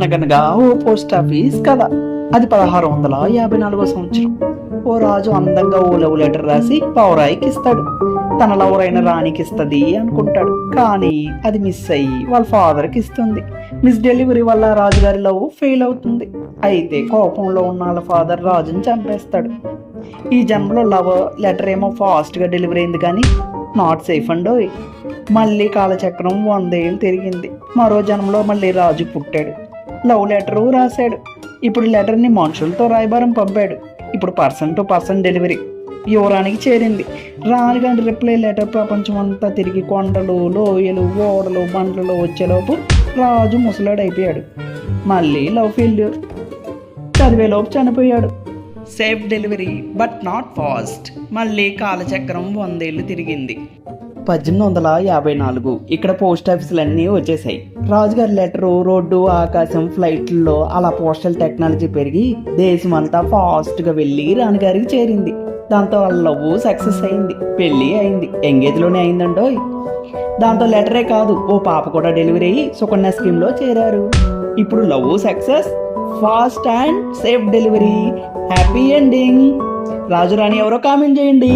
అనగనగా ఓ post office కథ. అది 1654 సంవత్సరం. ఓ రాజు అందంగా ఓ లవ్ లెటర్ రాసి పౌరాయికి ఇస్తాడు. తన లవర్ అయిన రాణికి ఇస్తుంది అనుకుంటాడు. కానీ అది మిస్ అయ్యి వాళ్ళ ఫాదర్కి ఇస్తుంది. మిస్ డెలివరీ వల్ల రాజుగారి లవ్ ఫెయిల్ అవుతుంది. అయితే కోపంలో ఉన్న వాళ్ళ ఫాదర్ రాజుని చంపేస్తాడు. ఈ జన్మలో లవ్ లెటర్ ఏమో ఫాస్ట్గా డెలివరీ అయింది కానీ నాట్ సేఫ్ అండోయ్. మళ్ళీ కాలచక్రం 100 ఏళ్ళు తిరిగింది. మరో జన్మలో మళ్ళీ రాజు పుట్టాడు. లవ్ లెటరు రాశాడు. ఇప్పుడు లెటర్ని మనుషులతో రాయబారం పంపాడు. ఇప్పుడు పర్సన్ టు పర్సన్ డెలివరీ యువరానికి చేరింది. రానిగాని రిప్లై లెటర్ ప్రపంచం అంతా తిరిగి కొండలు, లోయలు, ఓడలు, బండ్లలో వచ్చేలోపు రాజు ముసలాడైపోయాడు. మళ్ళీ లవ్ ఫెయిల్యూర్. చదివేలోపు చనిపోయాడు. Safe delivery but not fast. మళ్ళీ కాలచక్రం 100 ఏళ్ళు తిరిగింది. 1854 ఇక్కడ పోస్ట్ ఆఫీసులు అన్నీ వచ్చేసాయి. రాజుగారి లెటరు రోడ్డు, ఆకాశం, ఫ్లైట్లలో అలా పోస్టల్ టెక్నాలజీ పెరిగి దేశం అంతా ఫాస్ట్గా వెళ్ళి రాణిగారికి చేరింది. దాంతో వాళ్ళ లవ్ సక్సెస్ అయింది. పెళ్ళి అయింది. ఎంగేజ్లోనే అయిందండోయ్. దాంతో లెటరే కాదు, ఓ పాప కూడా డెలివరీ అయ్యి సుకన్య స్కీమ్లో చేరారు. ఇప్పుడు love success, fast and safe delivery, happy ending. రాజు రాణి ఎవరో కామెంట్ చేయండి.